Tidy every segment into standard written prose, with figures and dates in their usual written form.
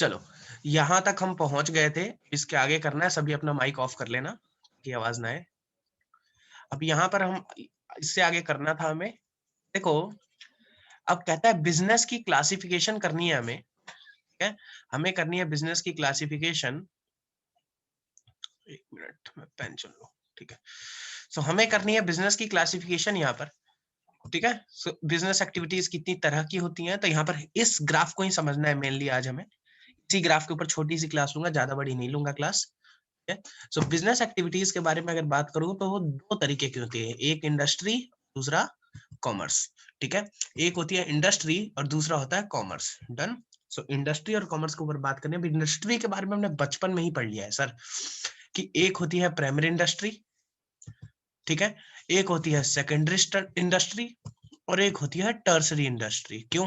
चलो, यहाँ तक हम पहुँच गए थे, इसके आगे करना है सभी अपना माइक ऑफ कर लेना, कि आवाज़ ना आए। अब यहाँ पर हम इससे आगे करना था हमें, देखो, अब कहता है बिज़नेस की क्लासिफिकेशन करनी है हमें, ठीक है? हमें करनी है बिज़नेस की क्लासिफिकेशन। 1 मिनट मैं पेन चुन लूँ, ठीक है? सो हमें करनी है बिज़नेस की क्लासिफिकेशन यहाँ पर, ठीक है? सो बिज़नेस एक्टिविटीज़ कितनी तरह की होती हैं, तो यहाँ पर इस ग्राफ को ही समझना है मेनली आज हमें। इसी ग्राफ के ऊपर छोटी-सी क्लास लूँगा, ज़्यादा बड़ी नहीं लूँगा क्लास, ठीक है? सो बिज़नेस एक्टिविटीज़ के बारे में अगर बात करूँ तो वो 2 तरीके की होती है, एक इंडस्ट्री, दूसरा कॉमर्स, ठीक है? एक होती है इंडस्ट्री और दूसरा होता है कॉमर्स, डन? सो इंडस्ट्री और कॉमर्स के ऊपर बात करनी है। अब इंडस्ट्री के बारे में हमने बचपन में ही पढ़ लिया है सर, कि एक होती है प्राइमरी इंडस्ट्री, ठीक है? एक होती है सेकेंडरी इंडस्ट्री और एक होती है टर्सरी इंडस्ट्री। क्यों?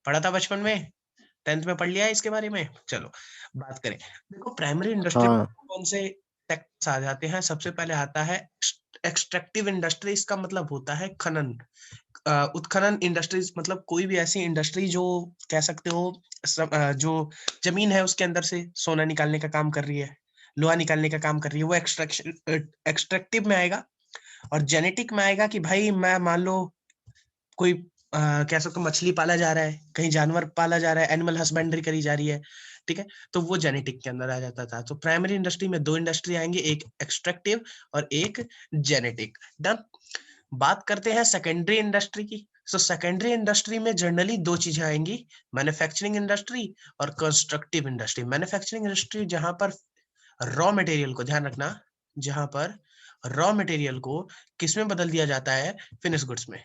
पढ़ा था बचपन में? 10th में पढ़ लिया है इसके बारे में? चलो, बात करें। देखो प्राइमरी इंडस्ट्री हाँ। कौन से सेक्टर्स आ जाते हैं? सबसे पहले आता है एक्सट्रैक्टिव इंडस्ट्री, इसका मतलब होता है खनन। उत्खनन इंडस्ट्रीज मतलब कोई भी ऐसी इंडस्ट्री जो कह सकते हो जो ज़मीन है उसके अंदर से सोना निकालने का काम कर रही है, लोहा निकालने का काम कर रही है, वो एक्सट्रैक्टिव में आएगा। और जेनेटिक में आएगा कि भाई मैं मान लो कोई कह सकते हो मछली पाला जा रहा है, कहीं जानवर पाला जा रहा है, एनिमल हस्बेंड्री करी जा रही है, ठीक है? तो वो जेनेटिक के अंदर आ जाता था। तो प्राइमरी इंडस्ट्री में 2 इंडस्ट्री आएँगे, एक एक्सट्रैक्टिव और एक जेनेटिक, डन? बात करते हैं सेकेंडरी इंडस्ट्री की। सो सेकेंडरी इंडस्ट्री में जनरली 2 चीज़ें आएँगी, मैन्युफैक्चरिंग इंडस्ट्री और कंस्ट्रक्टिव इंडस्ट्री। मैन्युफैक्चरिंग इंडस्ट्री जहाँ पर रॉ मटेरियल को ध्यान रखना, जहाँ पर रॉ मटेरियल को किसमें बदल दिया जाता है? फिनिश गुड्स में।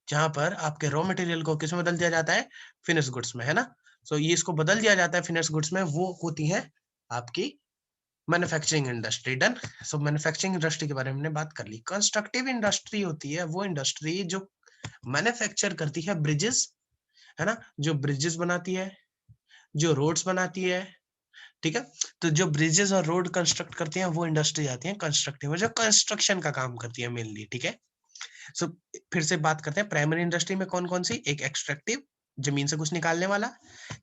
जहाँ पर आपके रॉ मटेरियल को किसमें बदल दिया जाता है? फिनिश गुड्स में, है ना? सो ये इसको बदल दिया जाता है फिनिश गुड्स में, वो होती है आपकी मैन्युफैक्चरिंग इंडस्ट्री, डन? सो मैन्युफैक्चरिंग इंडस्ट्री के बारे में हमने बात कर ली। कंस्ट्रक्टिव इंडस्ट्री होती है वो इंडस्ट्री जो मैन्युफैक्चर करती है ब्रिजेस, है ना? जो ब्रिजेस बनाती है, जो रोड्स बनाती है, ठीक है? तो जो ब्रिजेस और रोड कंस्ट्रक्ट करती हैं वो इंडस्ट्री आती है कंस्ट्रक्टिव में, जो कंस्ट्रक्शन का काम करती है मेनली, ठीक है? सो फिर से बात करते हैं प्राइमरी इंडस्ट्री में कौन-कौन सी? एक एक्सट्रैक्टिव, जमीन से कुछ निकालने वाला,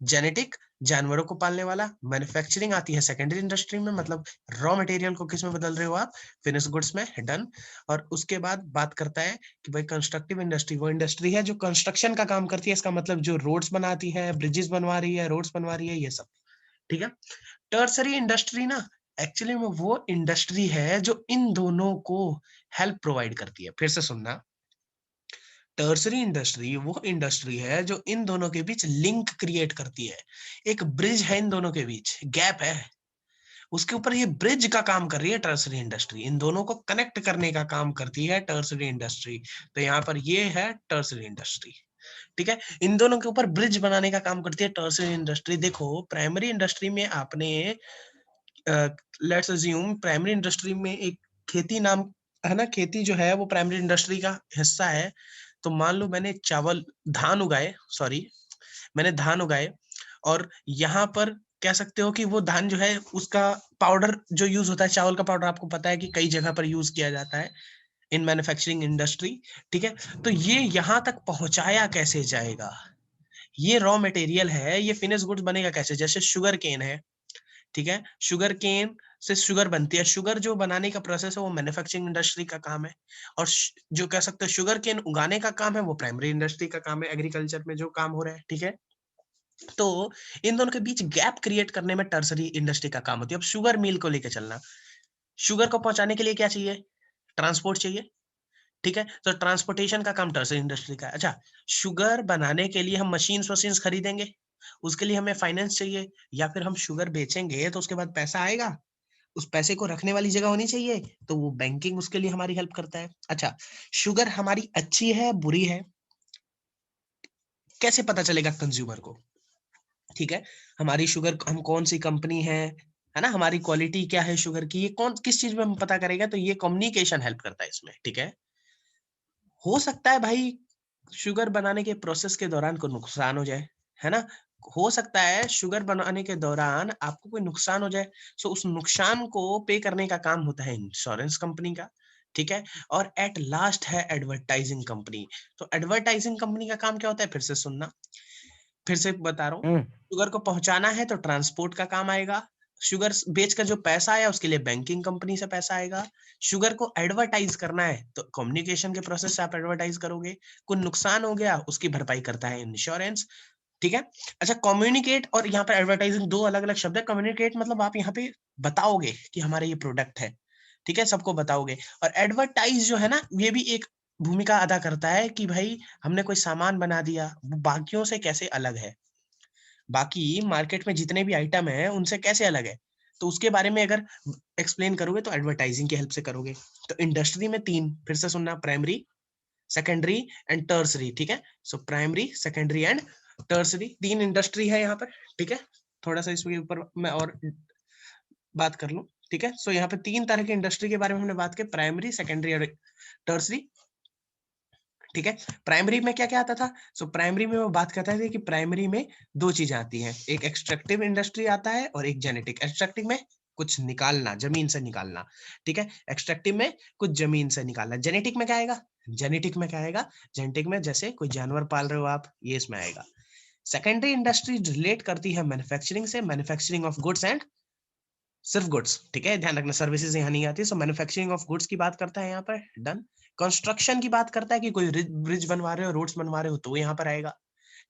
जेनेटिक, जानवरों को पालने वाला, मैन्युफैक्चरिंग आती है सेकेंडरी इंडस्ट्री में, मतलब रॉ मटेरियल को किसमें बदल रहे हो आप? फिनिश गुड्स में, डन। और उसके बाद बात करता है कि भाई कंस्ट्रक्टिव इंडस्ट्री वो इंडस्ट्री है जो कंस्ट्रक्शन का काम करती है, इसका मतलब जो रोड्स बनाती है, ब्रिजेस बनवा रही है, रोड्स बनवा रही है, ये सब, ठीक है? टर्सरी इंडस्ट्री ना एक्चुअली में वो इंडस्ट्री है जो इन दोनों को हेल्प प्रोवाइड करती है। फिर से सुनना, टर्सरी इंडस्ट्री वो इंडस्ट्री है जो इन दोनों के बीच लिंक क्रिएट करती है। एक ब्रिज है इन दोनों के बीच, गैप है। उसके ऊपर ये ब्रिज का काम कर रही है टर्सरी इंडस्ट्री। इन दोनों को कनेक्ट करने का काम करती है टर्सरी इंडस्ट्री। तो यहाँ पर ये है टर्सरी इंडस्ट्री, ठीक है? इन दोनों के ऊपर ब्रिज बनाने का काम करती है टर्सरी इंडस्ट्री। देखो प्राइमरी इंडस्ट्री में आपने लेट्स अज्यूम प्राइमरी इंडस्ट्री में एक खेती नाम है ना, खेती जो है वो प्राइमरी इंडस्ट्री का हिस्सा है। तो मान लो मैंने चावल धान उगाए, सॉरी, मैंने धान उगाए और यहाँ पर कह सकते हो कि वो धान जो है उसका पाउडर जो यूज होता है, चावल का पाउडर आपको पता है कि कई जगह पर यूज किया जाता है इन मैन्युफैक्चरिंग इंडस्ट्री, ठीक है? तो ये यहाँ तक पहुंचाया कैसे जाएगा? ये रॉ मटेरियल है, ये फिनिश गुड्स बनेगा कैसे? जैसे शुगर केन है, ठीक है? शुगर केन से शुगर बनती है। शुगर जो बनाने का प्रोसेस है वो मैन्युफैक्चरिंग इंडस्ट्री का काम है और जो कह सकते हो शुगर केन उगाने का काम है वो प्राइमरी इंडस्ट्री का काम है, एग्रीकल्चर में जो काम हो रहा है, ठीक है? तो इन दोनों के बीच गैप क्रिएट करने में टर्सरी इंडस्ट्री का काम होती है। अब शुगर मिल को लेके चलना, शुगर को पहुंचाने के लिए क्या चाहिए? ट्रांसपोर्ट चाहिए, ठीक है? तो ट्रांसपोर्टेशन का काम टर्सरी इंडस्ट्री का है। अच्छा, शुगर बनाने के लिए हम मशीन्स वशीन्स खरीदेंगे, उसके लिए हमें फाइनेंस चाहिए, या फिर हम शुगर बेचेंगे तो उसके बाद पैसा आएगा, उस पैसे को रखने वाली जगह होनी चाहिए, तो वो बैंकिंग उसके लिए हमारी हेल्प करता है। अच्छा, शुगर हमारी अच्छी है, बुरी है, कैसे पता चलेगा कंज्यूमर को? ठीक है? हमारी शुगर हम कौन-सी कंपनी है ना? हमारी क्वालिटी क्या है शुगर की, ये कौन किस चीज़ में हम पता करेंगे? तो ये कम्युनिकेशन हेल्प करता है इसमें, ठीक है? हो सकता है भाई शुगर बनाने के प्रोसेस के दौरान कोई नुकसान हो जाए, है ना? हो सकता है शुगर बनाने के दौरान आपको कोई नुकसान हो जाए, सो उस नुकसान को पे करने का काम होता है इंश्योरेंस कंपनी का, ठीक है? और एट लास्ट है एडवर्टाइजिंग कंपनी। तो एडवर्टाइजिंग कंपनी का काम क्या होता है? फिर से सुनना, फिर से बता रहा हूँ, हम्म। शुगर को पहुंचाना है तो ट्रांसपोर्ट का काम आएगा, शुगर बेच कर जो पैसा आया उसके लिए बैंकिंग कंपनी से पैसा आएगा, शुगर को एडवर्टाइज करना है तो कम्युनिकेशन के प्रोसेस से आप एडवर्टाइज करोगे, कोई नुकसान हो गया उसकी भरपाई करता है इंश्योरेंस। ठीक है। अच्छा, कम्युनिकेट और यहाँ पर एडवर्टाइजिंग दो अलग अलग शब्द है। कम्युनिकेट मतलब आप यहाँ पे बताओगे कि हमारा ये प्रोडक्ट है, ठीक है, सबको बताओगे। और एडवर्टाइज जो है ना, ये भी एक भूमिका अदा करता है कि भाई हमने कोई सामान बना दिया, वो बाकियों से कैसे अलग है, बाकी मार्केट में जितने भी आइटम है उनसे कैसे अलग है, तो उसके बारे में अगर एक्सप्लेन करोगे तो एडवर्टाइजिंग की हेल्प से करोगे। तो इंडस्ट्री में तीन, फिर से सुनना, प्राइमरी, सेकेंडरी एंड टर्सरी। ठीक है, so primary, secondary and tertiary, तीन इंडस्ट्री है यहाँ पर। ठीक है, थोड़ा सा इसके ऊपर मैं और बात कर लूं। ठीक है, सो यहाँ पे तीन तरह की इंडस्ट्री के बारे में हमने बात की, प्राइमरी, सेकेंडरी और टर्सरी। ठीक है, प्राइमरी में क्या क्या आता था? सो प्राइमरी में वो बात करता है कि प्राइमरी में दो चीजें आती हैं, एक एक्सट्रैक्टिव इंडस्ट्री आता है और एक जेनेटिक। एक्सट्रैक्टिव में कुछ निकालना, जमीन से निकालना। ठीक है, एक्सट्रैक्टिव में कुछ जमीन से निकालना। जेनेटिक में क्या आएगा? जेनेटिक में क्या आएगा? जेनेटिक में जैसे कोई जानवर पाल रहे हो आप, ये इसमें आएगा। सेकेंडरी इंडस्ट्री रिलेट करती है मैन्युफैक्चरिंग से, मैन्युफैक्चरिंग ऑफ गुड्स एंड सिर्फ गुड्स। ठीक है, ध्यान रखना, सर्विसेज यहाँ नहीं आती। सो मैन्युफैक्चरिंग ऑफ गुड्स की बात करता है यहाँ पर, डन। कंस्ट्रक्शन की बात करता है कि कोई ब्रिज बनवा रहे हो, रोड्स बनवा रहे हो, तो यहाँ पर आएगा।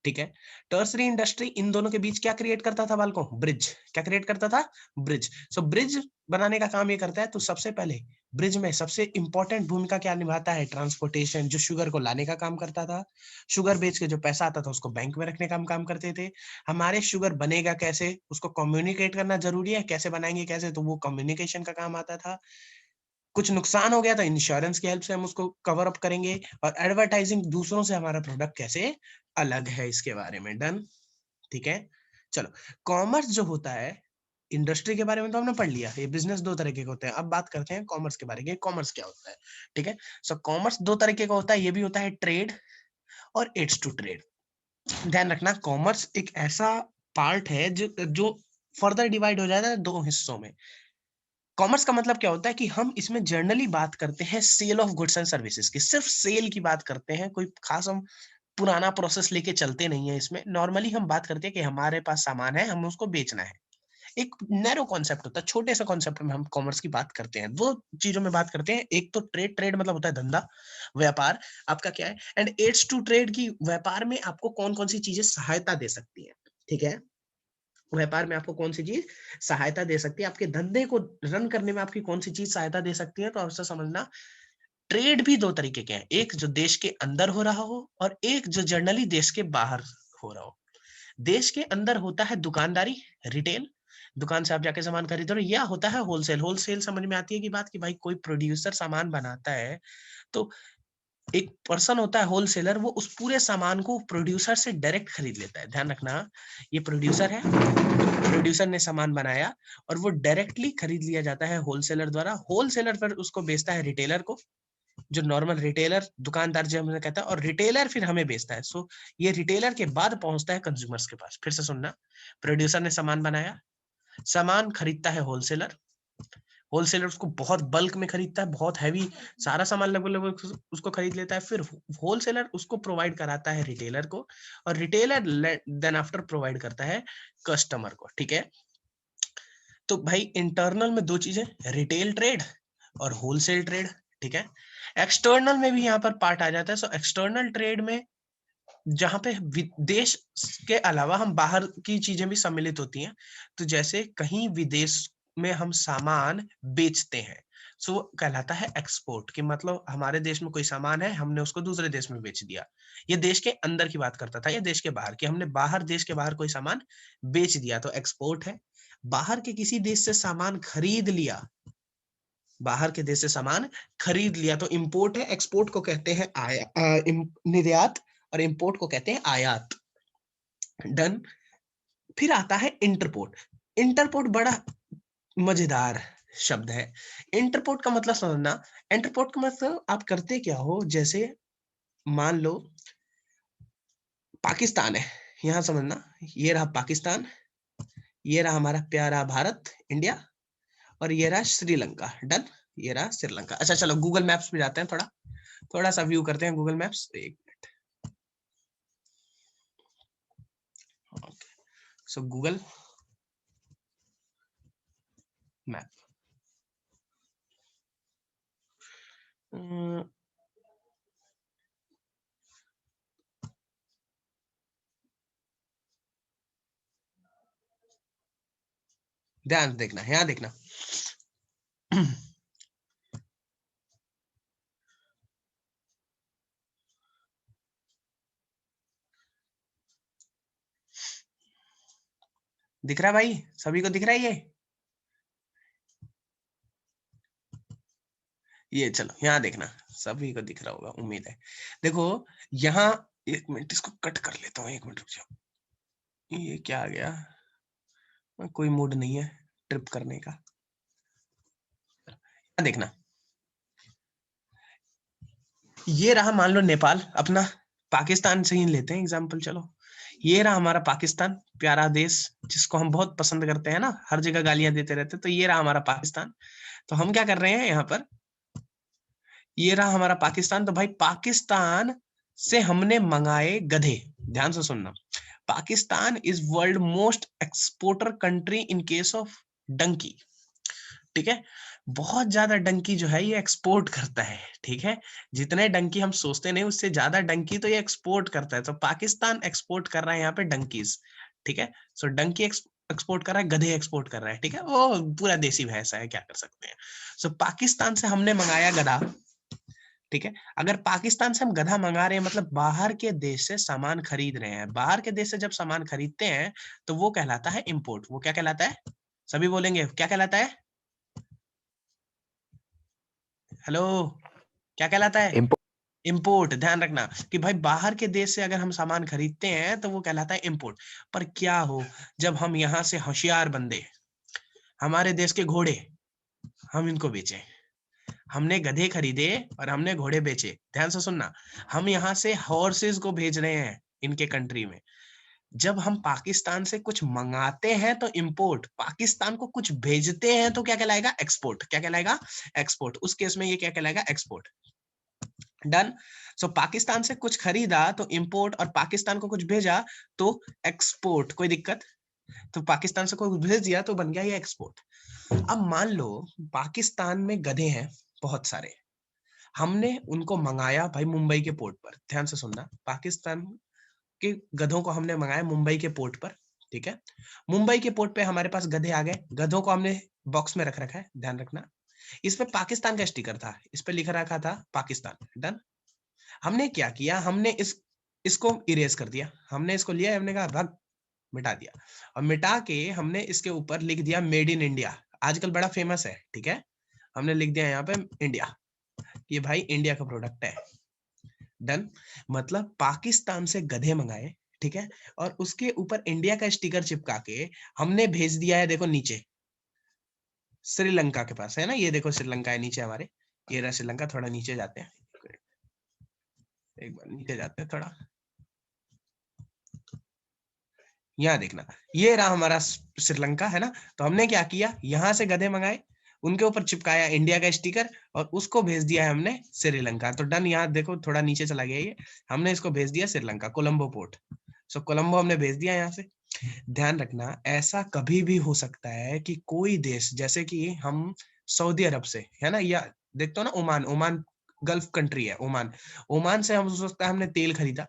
ठीक है, टर्सरी इंडस्ट्री इन दोनों के बीच क्या क्रिएट करता था बालकों? ब्रिज। क्या क्रिएट करता था? ब्रिज। सो ब्रिज बनाने का काम ये करता है। तो सबसे पहले ब्रिज में सबसे इंपॉर्टेंट भूमिका क्या निभाता है? ट्रांसपोर्टेशन, जो शुगर को लाने का काम करता था, शुगर बेच के जो पैसा आता था उसको बैंक में रखने का काम करते थे। हमारे शुगर बनेगा कैसे, उसको कम्युनिकेट करना जरूरी है, कैसे बनाएंगे कैसे, तो वो कम्युनिकेशन का काम आता था। कुछ नुकसान हो गया तो इंश्योरेंस की हेल्प से हम उसको कवर अप करेंगे। और एडवर्टाइजिंग, दूसरों से हमारा प्रोडक्ट कैसे अलग है इसके बारे में, डन। ठीक है, चलो। कॉमर्स जो होता है, इंडस्ट्री के बारे में तो हमने पढ़ लिया, ये बिजनेस दो तरीके के होते हैं। अब बात करते हैं कॉमर्स के बारे में, कॉमर्स क्या होता है। ठीक है, सो कॉमर्स दो तरीके का होता है, ये भी होता है ट्रेड और एड्स टू ट्रेड। ध्यान रखना, कॉमर्स एक ऐसा पार्ट है जो फर्दर डिवाइड हो जाता है दो हिस्सों में। कॉमर्स का मतलब क्या होता है कि हम इसमें जनरली बात करते हैं sale of goods and services की, सिर्फ सेल की बात करते हैं, कोई खास हम पुराना प्रोसेस लेके चलते नहीं है इसमें। नॉर्मली हम बात करते हैं कि हमारे पास सामान है, हमें उसको बेचना है। एक नैरो कॉन्सेप्ट होता है, छोटे से कॉन्सेप्ट में हम कॉमर्स की बात करते हैं। दो चीजों में बात करते हैं, एक तो ट्रेड, ट्रेड मतलब होता है धंधा, व्यापार आपका क्या है, एंड एड्स टू ट्रेड की, व्यापार में आपको कौन कौन सी चीजें सहायता दे सकती है। ठीक है, व्यापार में आपको कौन सी चीज सहायता दे सकती है, आपके धंधे को रन करने में आपकी कौन सी चीज सहायता दे सकती है। तो आपसे समझना, ट्रेड भी दो तरीके के हैं, एक जो देश के अंदर हो रहा हो और एक जो जनरली देश के बाहर हो रहा हो। देश के अंदर होता है दुकानदारी, रिटेल, दुकान से आप जाके सामान खरीद रहे हो, या होता है होलसेल। होलसेल समझ में आती है कि बात, कि भाई कोई प्रोड्यूसर सामान बनाता है, तो एक पर्सन होता है होलसेलर, वो उस पूरे सामान को प्रोड्यूसर से डायरेक्ट खरीद लेता है। ध्यान रखना, ये प्रोड्यूसर है, प्रोड्यूसर ने सामान बनाया और वो डायरेक्टली खरीद लिया जाता है होलसेलर द्वारा। होलसेलर फिर उसको बेचता है रिटेलर को, जो नॉर्मल रिटेलर, दुकानदार जो हमें कहता है, और रिटेलर फिर हमें बेचता है। सो ये रिटेलर के बाद पहुंचता है कंज्यूमर्स के पास। फिर से सुनना, प्रोड्यूसर ने सामान बनाया, सामान खरीदता है होलसेलर, होलसेलर उसको बहुत बल्क में खरीदता है, बहुत हैवी, सारा सामान लगभग लगभग उसको खरीद लेता है। फिर होलसेलर उसको प्रोवाइड कराता है रिटेलर को, और रिटेलर देन आफ्टर प्रोवाइड करता है कस्टमर को। ठीक है, तो भाई इंटरनल में दो चीजें, रिटेल ट्रेड और होलसेल ट्रेड। ठीक है, एक्सटर्नल में भी यहाँ पर पार्ट आ जाता है। सो एक्सटर्नल ट्रेड में जहां पे विदेश के अलावा हम बाहर की चीजें भी सम्मिलित होती हैं, तो जैसे कहीं विदेश में हम सामान बेचते हैं, सो वो कहलाता है एक्सपोर्ट। कि मतलब हमारे देश में कोई सामान है, हमने उसको दूसरे देश में बेच दिया। ये देश के अंदर की बात करता था, या देश के बाहर की, हमने बाहर, देश के बाहर कोई सामान बेच दिया तो एक्सपोर्ट है। बाहर के किसी देश से सामान खरीद लिया, बाहर के देश से सामान खरीद लिया तो इंपोर्ट है। एक्सपोर्ट को कहते हैं निर्यात, और इंपोर्ट को कहते हैं आयात, डन। फिर आता है इंटरपोर्ट। इंटरपोर्ट बड़ा मजेदार शब्द है। इंटरपोर्ट का मतलब समझना, इंटरपोर्ट का मतलब आप करते क्या हो, जैसे मान लो पाकिस्तान है, यहां समझना, ये रहा पाकिस्तान, ये रहा हमारा प्यारा भारत इंडिया, और ये रहा श्रीलंका, डन। ये रहा श्रीलंका। अच्छा चलो गूगल मैप्स पे जाते हैं, थोड़ा थोड़ा सा व्यू करते हैं गूगल मैप्स। एक सो गूगल मैप। ध्यान देखना, यहाँ देखना। दिख रहा है भाई, सभी को दिख रहा है ये चलो यहाँ देखना, सभी को दिख रहा होगा उम्मीद है। देखो यहाँ, एक मिनट इसको कट कर लेता हूँ, एक मिनट रुक जाओ। ये क्या आ गया, कोई मूड नहीं है ट्रिप करने का। देखना, ये रहा मान लो नेपाल अपना, पाकिस्तान से ही लेते हैं एग्जाम्पल। चलो ये रहा हमारा पाकिस्तान, प्यारा देश जिसको हम बहुत पसंद करते हैं ना, हर जगह गालियां देते रहते हैं। तो ये रहा हमारा पाकिस्तान। तो हम क्या कर रहे हैं यहाँ पर, ये रहा हमारा पाकिस्तान। तो भाई पाकिस्तान से हमने मंगाए गधे। ध्यान से सुनना, Pakistan is world most exporter country in case of donkey. ठीक है, बहुत ज्यादा डंकी जो है ये एक्सपोर्ट करता है। ठीक है, जितने डंकी हम सोचते नहीं, उससे ज्यादा डंकी तो ये एक्सपोर्ट करता है। तो पाकिस्तान एक्सपोर्ट कर रहा है यहाँ पे डंकीज। ठीक है, सो डंकी एक्सपोर्ट कर रहा है, गधे एक्सपोर्ट कर रहा है। ठीक है, वो पूरा देसी भैंसा है, क्या कर सकते हैं। सो पाकिस्तान से हमने मंगाया गधा। ठीक है, अगर पाकिस्तान से हम गधा मंगा रहे हैं मतलब बाहर के देश से सामान खरीद रहे हैं। बाहर के देश से जब सामान खरीदते हैं तो वो कहलाता है इंपोर्ट। वो क्या कहलाता है, सभी बोलेंगे क्या कहलाता है। हेलो, क्या कहलाता है, इंपोर्ट। ध्यान रखना कि भाई बाहर के देश से अगर हम सामान खरीदते हैं तो वो कहलाता है इंपोर्ट। पर क्या हो, जब हम यहाँ से होशियार बंदे, हमारे देश के घोड़े, हम इनको बेचें। हमने गधे खरीदे और हमने घोड़े बेचे। ध्यान से सुनना, हम यहाँ से हॉर्सेस को भेज रहे हैं इनके कंट्री में। जब हम पाकिस्तान से कुछ मंगाते हैं तो इंपोर्ट, पाकिस्तान को कुछ भेजते हैं तो क्या कहलाएगा, एक्सपोर्ट। क्या कहलाएगा, एक्सपोर्ट। उस केस में ये क्या कहलाएगा, एक्सपोर्ट। डन। सो पाकिस्तान से कुछ खरीदा तो इंपोर्ट, और पाकिस्तान को कुछ भेजा तो एक्सपोर्ट। कोई दिक्कत, तो पाकिस्तान से कोई भेज दिया तो बन गया ये एक्सपोर्ट। अब मान लो पाकिस्तान में गधे हैं बहुत सारे, हमने उनको मंगाया भाई मुंबई के पोर्ट पर। ध्यान से सुनना, पाकिस्तान के गधों को हमने मंगाया मुंबई के पोर्ट पर। ठीक है, मुंबई के पोर्ट पे हमारे पास गधे आ गए। गधों को हमने बॉक्स में रख रखा है। ध्यान रखना, इस पे पाकिस्तान का स्टिकर था, इस पे लिखा रखा था पाकिस्तान। डन। हमने क्या किया, हमने इसको इरेज कर दिया। हमने इसको लिया, हमने कहा भाग, मिटा दिया। और मिटा के हमने इसके ऊपर लिख दिया मेड इन इंडिया। आजकल बड़ा फेमस है। ठीक है, हमने लिख दिया यहाँ पे इंडिया, ये भाई इंडिया का प्रोडक्ट है। डन। मतलब पाकिस्तान से गधे मंगाए, ठीक है, और उसके ऊपर इंडिया का स्टिकर चिपका के हमने भेज दिया है। देखो नीचे श्रीलंका के पास है ना, ये देखो श्रीलंका है नीचे हमारे, ये रहा श्रीलंका। थोड़ा नीचे जाते हैं, एक बार नीचे जाते हैं थोड़ा, यहाँ देखना, ये रहा हमारा श्रीलंका है ना। तो हमने क्या किया, यहाँ से गधे मंगाए, उनके ऊपर चिपकाया इंडिया का स्टिकर, और उसको भेज दिया है हमने श्रीलंका। तो डन, यहाँ देखो थोड़ा नीचे चला गया ये, हमने इसको भेज दिया श्रीलंका, कोलंबो पोर्ट। सो कोलंबो हमने भेज दिया यहाँ से। ध्यान रखना, ऐसा कभी भी हो सकता है कि कोई देश, जैसे कि हम सऊदी अरब से है ना, या देखते हो ना ओमान, ओमान गल्फ कंट्री है ओमान। ओमान से हम हो सकता है हमने तेल खरीदा,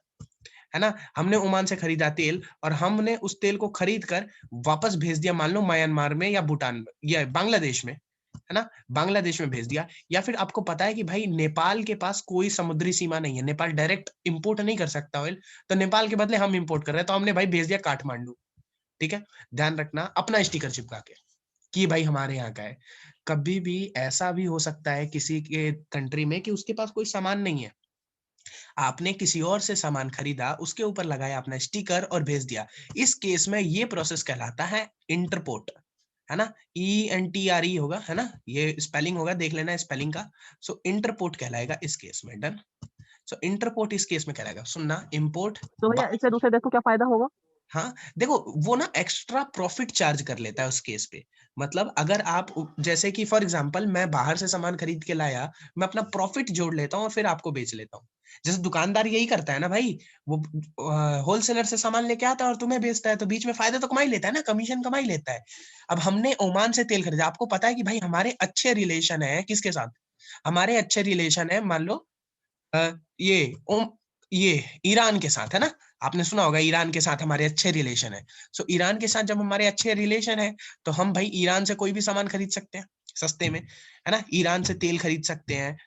है ना, हमने ओमान से खरीदा तेल, और हमने उस तेल को खरीद कर वापस भेज दिया मान लो म्यांमार में या भूटान में या बांग्लादेश में, है ना, बांग्लादेश में भेज दिया। या फिर आपको पता है कि भाई नेपाल के पास कोई समुद्री सीमा नहीं है, नेपाल डायरेक्ट इंपोर्ट नहीं कर सकता ऑयल, तो नेपाल के बदले हम इंपोर्ट कर रहे हैं, तो हमने भाई भेज दिया काठमांडू। ठीक है, ध्यान रखना, अपना स्टिकर चिपका के कि भाई हमारे यहाँ का है। कभी भी ऐसा भी हो सकता है किसी के कंट्री में कि उसके पास कोई सामान नहीं है, आपने किसी और से सामान खरीदा, उसके ऊपर लगाया अपना स्टिकर और भेज दिया। इस केस में ये प्रोसेस कहलाता है इंटरपोर्ट, है ना, ENTRE होगा, है ना, ये स्पेलिंग होगा, देख लेना स्पेलिंग का। सो इंटरपोर्ट कहलाएगा इस केस में। डन। सो इंटरपोर्ट इस केस में कहलाएगा, सुनना, इंपोर्ट। तो भैया इससे दूसरे देश को क्या फायदा होगा? हाँ, देखो वो ना एक्स्ट्रा प्रॉफिट चार्ज कर लेता है उस केस पे। मतलब अगर आप जैसे कि फॉर एग्जांपल मैं बाहर से सामान खरीद के लाया, मैं अपना प्रॉफिट जोड़ लेता हूँ और फिर आपको बेच लेता हूँ। जैसे दुकानदार यही करता है ना भाई, वो होलसेलर से सामान लेके आता है और तुम्हें बेचता है, तो बीच में फायदा तो कमा ही लेता है ना, कमीशन कमा ही लेता है। अब हमने ओमान से तेल खरीदा, आपको पता है कि भाई हमारे अच्छे रिलेशन है किसके साथ? हमारे अच्छे रिलेशन है, मान लो अ, ये ओम ये ईरान के साथ, है ना? आपने सुना होगा ईरान के साथ हमारे अच्छे रिलेशन है। सो ईरान के साथ जब हमारे अच्छे रिलेशन है, तो हम भाई ईरान से कोई भी सामान खरीद सकते हैं, सस्ते में, है ना? ईरान से तेल खरीद सकते हैं,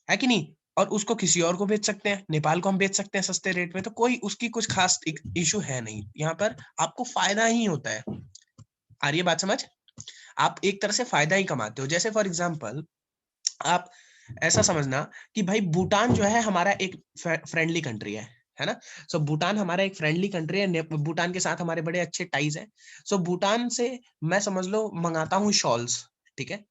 है कि नहीं? और उसको किसी और को बेच सकते हैं, नेपाल को हम बेच सकते हैं सस्ते रेट में, तो कोई उसकी कुछ खास इक इश्यू है नहीं। यहाँ पर आपको फ़ायदा ही होता है। आ रही है बात समझ? आप एक तरह से फ़ायदा ही कमाते हो। जैसे फॉर एग्ज़ाम्पल आप ऐसा समझना कि भाई भूटान जो है हमारा एक फ्रेंडली कंट्री है ना? सो भूटान हमारा एक फ्रेंडली कंट्री है, भूटान के साथ हमारे बड़े अच्छे टाइज हैं। सो भूटान से मैं समझ लो मंगाता हूँ शॉल्स, ठीक है?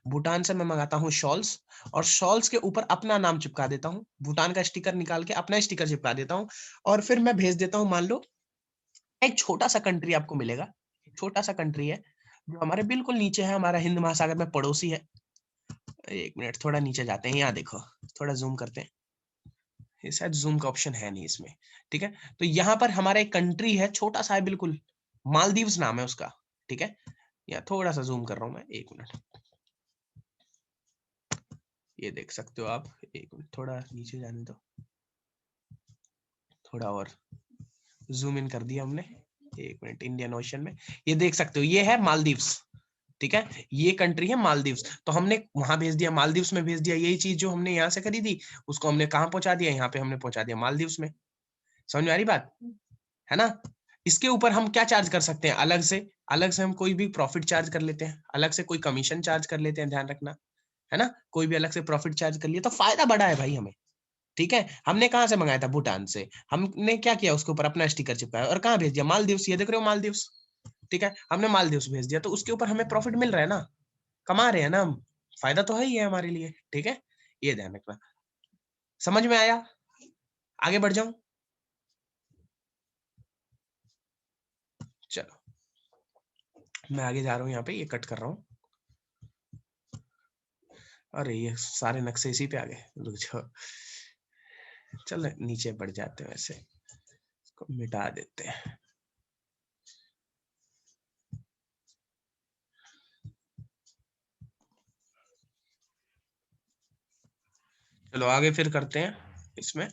भूटान से मैं मंगाता हूँ शॉल्स और शॉल्स के ऊपर अपना नाम चिपका देता हूँ, भूटान का स्टिकर निकाल के अपना स्टिकर चिपका देता हूँ और फिर मैं भेज देता हूँ। मान लो एक छोटा सा कंट्री आपको मिलेगा, छोटा सा कंट्री है जो हमारे बिल्कुल नीचे है, हमारा हिंद महासागर में पड़ोसी है। एक मिनट थोड़ा नीचे जाते हैं, यहाँ देखो, थोड़ा ज़ूम करते हैं। ये शायद ज़ूम का ऑप्शन है नहीं इसमें, ठीक है? तो यहाँ पर हमारा एक कंट्री है, छोटा-सा है बिल्कुल, मालदीव्स नाम है उसका, ठीक है? यहाँ थोड़ा-सा ज़ूम कर रहा हूँ मैं, 1 मिनट। ये देख सकते हो आप, 1 मिनट थोड़ा नीचे जाने दो, थोड़ा और ज़ूम इन कर दिया हमने, 1 मिनट, इंडियन ओशन में। ये देख सकते हो, ये है मालदीव्स, ठीक है? ये कंट्री है मालदीव्स, तो हमने वहाँ भेज दिया, मालदीव्स में भेज दिया, यही चीज़ जो हमने यहाँ से खरीदी, उसको हमने कहाँ पहुँचा दिया? यहाँ पे हमने पहुँचा दिया मालदीव्स में। समझ में आ रही बात? है ना? इसके ऊपर हम क्या चार्ज कर सकते हैं अलग से हम कोई भी प्रॉफिट चार्ज कर लेते हैं, अलग से कोई कमीशन चार्ज कर लेते हैं, ध्यान रखना, है ना? कोई भी अलग से प्रॉफिट चार्ज कर लिया तो फ़ायदा बड़ा है भाई हमें, ठीक है? हमने कहाँ से मँगाया था? भूटान से। हमने क्या किया उसके ऊपर अपना स्टिकर चिपकाया और कहाँ भेज दिया? मालदीव्स, ये देख रहे हो मालदीव्स, ठीक है? हमने मालदीव्स भेज दिया तो उसके ऊपर हमें प्रॉफिट मिल रहा है ना, कमा रहे हैं ना हम, फ़ायदा तो है ही है हमारे लिए, ठीक है? ये ध्यान रखना। समझ में आया? आगे बढ़ जाऊँ? चलो, मैं आगे जा रहा हूँ यहाँ पे, ये कट कर रहा हूँ। अरे ये सारे नक्शे इसी पे आ गए, रुक जाओ। चल नीचे बढ़ जाते हैं, वैसे इसको मिटा देते हैं। चलो आगे फिर करते हैं इसमें।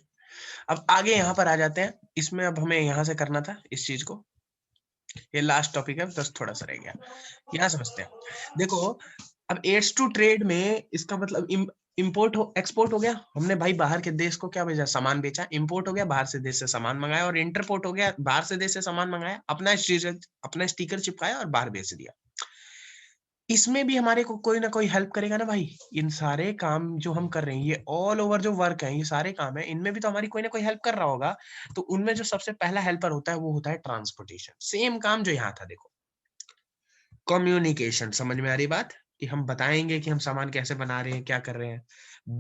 अब आगे यहाँ पर आ जाते हैं, इसमें अब हमें यहाँ से करना था इस चीज को, ये लास्ट टॉपिक है, बस थोड़ा सा रह गया, यहाँ समझते हैं। देखो अब एड्स टू ट्रेड में इसका मतलब इम्पोर्ट हो एक्सपोर्ट हो गया, हमने भाई बाहर के देश को क्या भेजा? सामान बेचा। इम्पोर्ट हो गया, बाहर से देश से सामान मंगाया। और इंटरपोर्ट हो गया, बाहर से देश से सामान मंगाया, अपना स्टिकर चिपकाया और बाहर बेच दिया। इसमें भी हमारे को कोई ना कोई हेल्प करेगा ना भाई। इन सारे काम जो हम कर रहे हैं, ये ऑल ओवर जो वर्क है, ये सारे काम है, इनमें भी तो हमारी कोई ना कोई हेल्प कर रहा होगा। तो उनमें जो सबसे पहला हेल्पर होता है वो होता है ट्रांसपोर्टेशन। सेम काम जो यहाँ था, देखो कम्युनिकेशन। समझ में आ रही बात? कि हम बताएंगे कि हम सामान कैसे बना रहे हैं, क्या कर रहे हैं।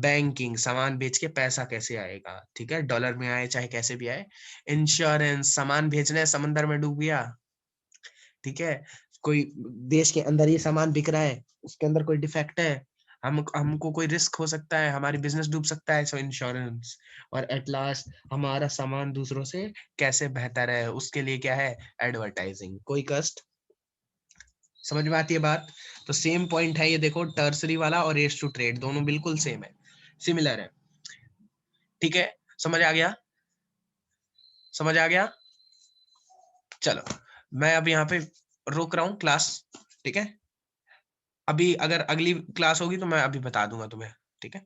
बैंकिंग, सामान बेच के पैसा कैसे आएगा, ठीक है, डॉलर में आए चाहे कैसे भी आए। इंश्योरेंस, सामान भेजना है, समंदर में डूब गया, ठीक है, कोई देश के अंदर ये सामान बिक रहा है, उसके अंदर कोई डिफेक्ट है, हम हमको कोई रिस्क हो सकता है, हमारी बिजनेस डूब सकता है, सो इंश्योरेंस। और एट लास्ट हमारा सामान दूसरों से कैसे बेहतर है, उसके लिए क्या है? एडवर्टाइजिंग। कोई कष्ट? समझ में आती है बात? तो सेम पॉइंट है ये, देखो टर्सरी वाला और एड्स टू ट्रेड दोनों बिल्कुल सेम है, सिमिलर है, ठीक है? समझ आ गया? समझ आ गया? चलो मैं अब यहाँ पे रोक रहा हूँ क्लास, ठीक है? अभी अगर अगली क्लास होगी तो मैं अभी बता दूंगा तुम्हें, ठीक है?